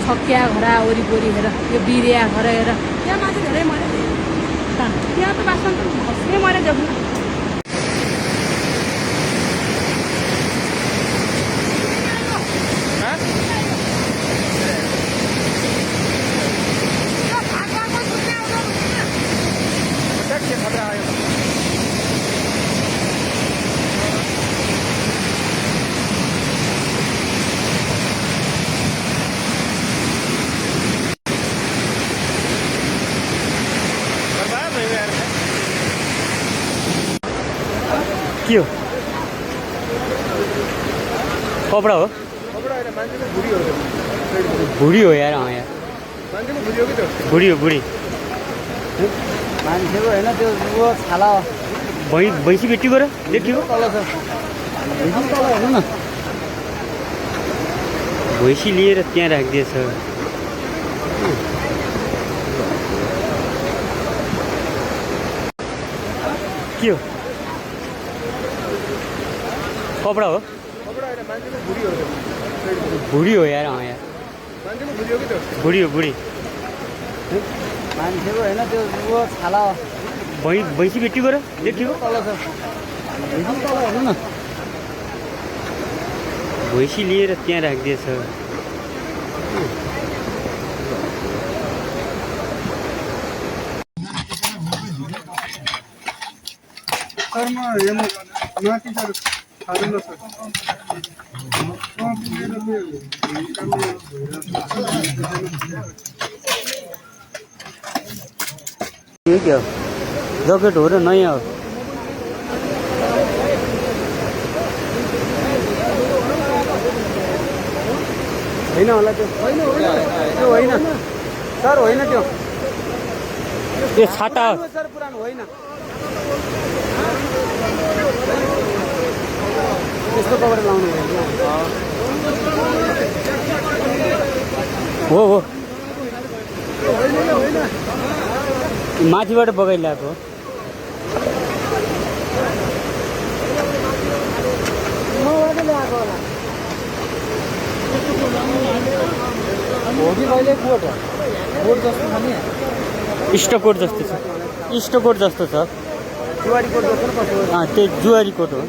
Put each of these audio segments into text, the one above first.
छक्या घरा वरिपरि हेर यो बिरिया घर हेर त्यहाँ माथि धेरै मरे त्यहाँ त बाँच्न त खस्नै मरे देख्नु के हो कपडा हो भुडी हो यार यार भुडी हो भुडी मान्छेको होइन त्यो छाला भैँसी भेट्टी गएर देखियो तल छ तल हेर्नु न भैँसी लिएर त्यहाँ राखिदिएछ के हो कपडा हो भुडी हो यार यार भुडी हो भुडी मान्छेको होइन त्यो छाला भैँसी भेट्टी गएर देखियो तल छ तल हेर्नु न भैँसी लिएर त्यहाँ राखिदिएछ यो के हो जकेट हो र नयाँ हो होइन होला त्यो त्यो होइन सर होइन त्यो त्यो छाता हो सर पुरानो होइन त्यस्तो कपडा लाउनु हो हो माथिबाट बगाइ ल्याएको इस्टकोट जस्तो छ इस्टकोट जस्तो छ जुवारी कोट जस्तो न कसो त्यो जुवारी कोट हो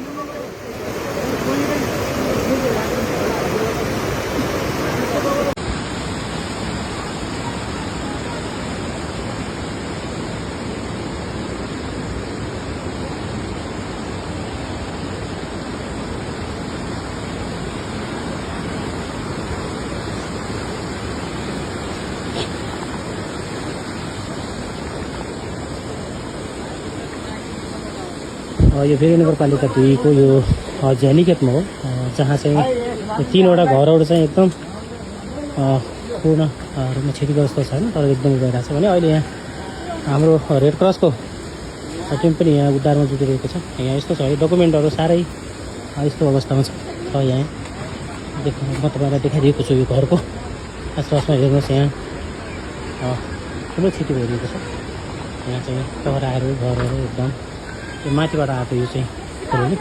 यो फेरि नगरपालिका 2 को यो झ्यालीखेतमा हो जहाँ चाहिँ 3वटा घरहरू चाहिँ एकदम पूर्ण रूपमा क्षतिग्रस्त छैन तर एकदम गइरहेको छ भने अहिले यहाँ हाम्रो रेड क्रसको टिम पनि यहाँ उद्धारमा जुटिरहेको छ यहाँ यस्तो छ है डकुमेन्टहरू साह्रै यस्तो अवस्थामा छ यहाँ देख्नु म तपाईँलाई देखाइदिएको छु यो घरको आसपासमा हेर्नुहोस् यहाँ ठुलो क्षति भइरहेको छ यहाँ चाहिँ टहराहरू घरहरू एकदम यो माथिबाट आएको यो चाहिँ कुरोले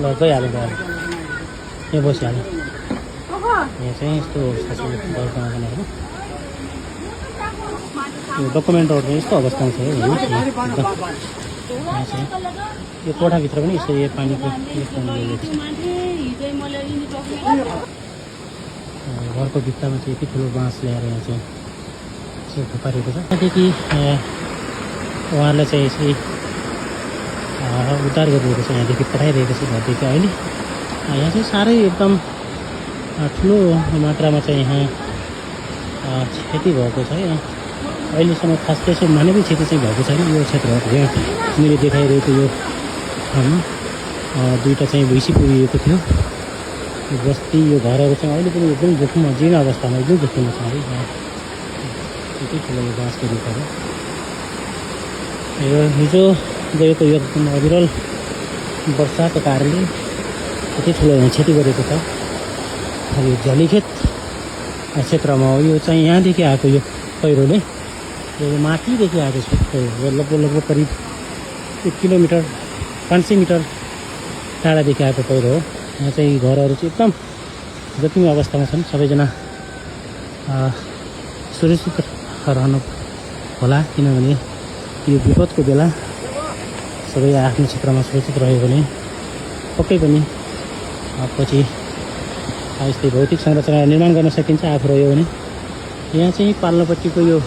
ल गइहाल्यो यहाँ बसिहाल्यो यहाँ चाहिँ यस्तो अवस्था छ घरको आँगनहरू यो डकुमेन्टहरू चाहिँ यस्तो अवस्थामा छ यहाँ चाहिँ यो कोठाभित्र पनि यस्तो यो पानीको घरको भित्तामा चाहिँ यति ठुलो बाँस ल्याएर यहाँ चाहिँ यसो थुपारेको छ त्यहाँदेखि उहाँहरूलाई चाहिँ यसरी उद्धार गरिरहेको छ यहाँदेखि पठाइरहेको छ घरदेखि अहिले यहाँ चाहिँ साह्रै एकदम ठुलो मात्रामा चाहिँ यहाँ क्षति भएको छ अहिलेसम्म खास त्यसो भने पनि क्षति चाहिँ भएको छैन यो क्षेत्रहरू यहाँ मैले देखाइरहेको यो ठाउँमा 2टा चाहिँ भैँसी पुगिएको थियो यो बस्ती यो घरहरू चाहिँ अहिले पनि एकदम जोखिम जीर्ण अवस्थामा एकदम जोखिममा छ है यहाँ यति ठुलो यो बाँस गरिएको यो हिजो गएको यो अविरल वर्षाको कारणले यति ठुलो क्षति गरेको छ यो झ्यालीखेत क्षेत्रमा हो यो चाहिँ यहाँदेखि आएको यो पहिरोले यो माथिदेखि आएको छ पहिरो लगभग करिब 1 किलोमिटर 500 मिटर टाढादेखि आएको पहिरो हो यहाँ चाहिँ घरहरू चाहिँ एकदम जति अवस्थामा छन् सबैजना सुरक्षित रहनु होला, किनभने यो विपदको बेला सबै आफ्नो क्षेत्रमा सुरक्षित रह्यो भने पक्कै पनि पछि यस्तै भौतिक संरचना निर्माण गर्न सकिन्छ आफू रह्यो भने। यहाँ चाहिँ पाल्लोपट्टिको यो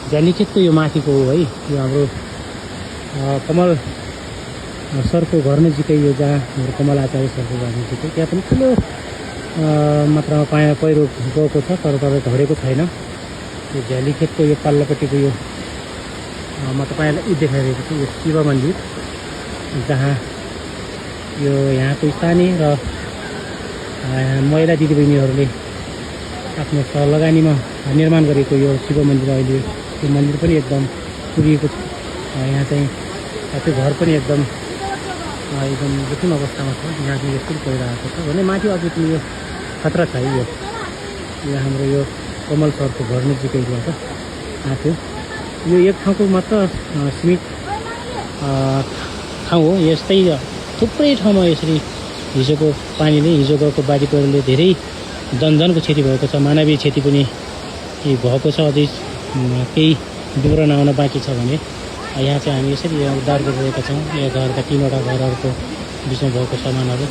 झ्यालीखेतको यो माथिको हो है, यो हाम्रो कमल सरको घर नजिकै यो जहाँ हाम्रो कमल आचार्य सरको घर नजिकै त्यहाँ पनि ठुलो मात्रामा पहिरो गएको छ, तर झरेको छैन। यो झ्यालीखेतको यो पाल्लोपट्टिको यो म तपाईँलाई देखाइरहेको छु, यो शिव मन्दिर जहाँ यो यहाँको स्थानीय र महिला दिदीबहिनीहरूले आफ्नो लगानीमा निर्माण गरेको यो शिव मन्दिर अहिले त्यो मन्दिर पनि एकदम पुरिएको छ। यहाँ चाहिँ त्यो घर पनि एकदम जोखिम अवस्थामा छ, यहाँ चाहिँ यस्तो पहिरो आएको छ भने माथि अझै पनि यो खतरा छ है। यो हाम्रो यो कमल सरको घर नजिकैबाट आएको यो एक ठाउँको मात्र सीमित ठाउँ हो। यस्तै थुप्रै ठाउँमा यसरी हिजोको पानीले हिजो गएको बाढी पहिरोले धेरै जनजनको क्षति भएको छ, मानवीय क्षति पनि भएको छ। अझै केही विवरण आउन बाँकी छ भने यहाँ चाहिँ हामी यसरी उद्धार गरिरहेका छौँ। यो घरका 3वटा घरहरूको बिचमा भएको सामानहरू है।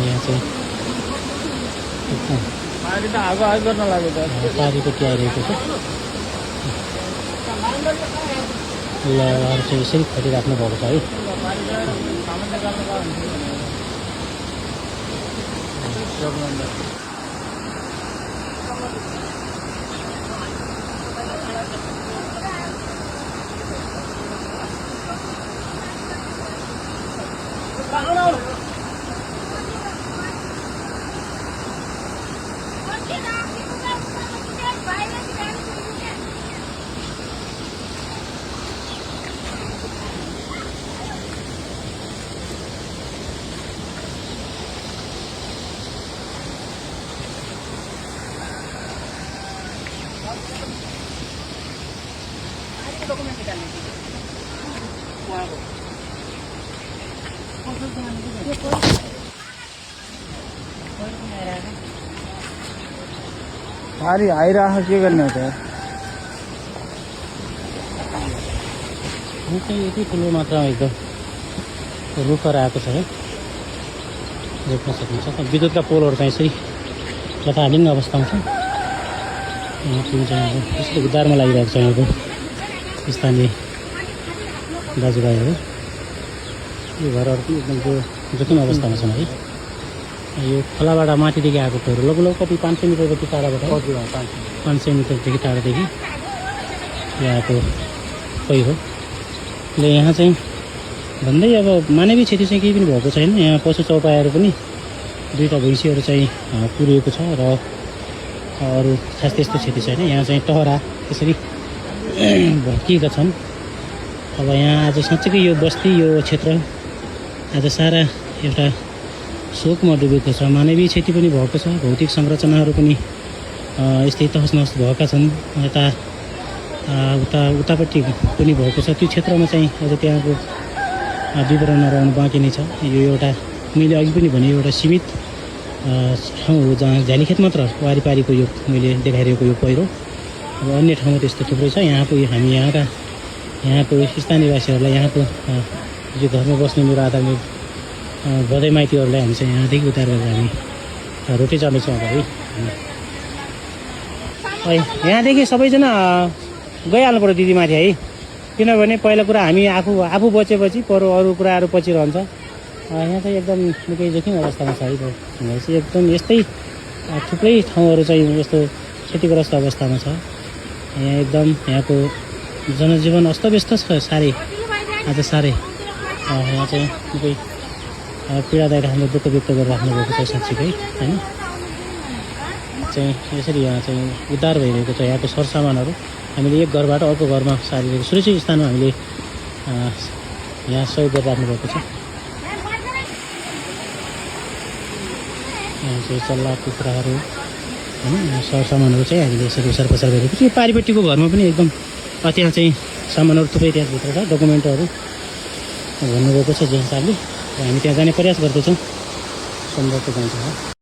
यहाँ चाहिँ पारीपट्टि आइरहेको छ, लहर चाहिँ यसरी खटिराख्नु भएको छ है। भारी आइरहेको के गर्ने हो त? चाहिँ यति ठुलो मात्रामा एकदम रुखहरू आएको छ है, देख्न सकिन्छ। विद्युतका पोलहरू चाहिँ यसरी लथालिङ्ग अवस्थामा छ। जुन चाहिँ अब यस्तो उद्धारमा लागिरहेको छ यहाँको स्थानीय दाजुभाइहरू। यो घरहरू पनि एकदम जोखिम अवस्थामा छन् है। यो खोलाबाट माथिदेखि आएको पहिरो लगभग कति 500 मिटर जति टाढाबाट 500 मिटरदेखि टाढादेखि आएको पहिरोले यहाँ चाहिँ भन्दै अब मानवीय क्षति चाहिँ केही पनि भएको छैन। यहाँ पशु चौपायाहरू पनि 2टा भैँसीहरू चाहिँ पुरिएको छ र अरू खास त्यस्तो क्षति छैन। यहाँ चाहिँ टहरा त्यसरी भत्किएका छन्। अब यहाँ आज साँच्चैकै यो बस्ती यो क्षेत्र आज सारा एउटा शोकमा डुबेको छ। मानवीय क्षति पनि भएको छ, भौतिक संरचनाहरू पनि यस्तै तहस नहस भएका छन्। उतापट्टि पनि भएको छ। त्यो क्षेत्रमा चाहिँ अझ त्यहाँको विवरणहरू आउनु बाँकी नै छ। यो एउटा मैले अघि पनि भने एउटा सीमित ठाउँ हो जहाँ झ्यालीखेत मात्र वारिपारिको यो मैले देखाइरहेको यो पहिरो। अब अन्य ठाउँमा त्यस्तो थुप्रै छ। हामी यहाँको स्थानीयवासीहरूलाई यहाँको जो घरमा बस्ने मेरो आदरणीय बधाई माइतीहरूलाई हामी चाहिँ यहाँदेखि उतार गरेर हामी रोटी जाँदैछौँ अब है। यहाँदेखि सबैजना गइहाल्नु पऱ्यो दिदीमाथि है, किनभने पहिला कुरा हामी आफू बचेपछि अरू कुराहरू पछि रहन्छ। यहाँ चाहिँ एकदम निकै जोखिम अवस्थामा छ है। भनेपछि एकदम यस्तै थुप्रै ठाउँहरू चाहिँ यस्तो क्षतिग्रस्त अवस्थामा छ। यहाँ एकदम यहाँको जनजीवन अस्तव्यस्त छ साह्रै, आज साह्रै। यहाँ चाहिँ निकै पीडादायक हाम्रो दुःख व्यक्त गरेर राख्नुभएको छ साँच्चीकै होइन। चाहिँ यसरी यहाँ चाहिँ उद्धार भइरहेको छ। यहाँको सरसामानहरू हामीले एक घरबाट अर्को घरमा सारिरहेको सुरक्षित स्थानमा हामीले यहाँ सहयोग गरेर राख्नुभएको छ। यहाँ चाहिँ चल्ला कुखुराहरू होइन सरसामानहरू चाहिँ हामीले यसरी ओसार पसार गरेको छ। यो पारिपट्टिको घरमा पनि एकदम त्यहाँ चाहिँ सामानहरू थुप्रै त्यहाँभित्र छ। डकुमेन्टहरू भन्नुभएको छ जे हिसाबले हामी त्यहाँ जाने प्रयास गर्दैछौँ सम्भवतः जान्छौँ।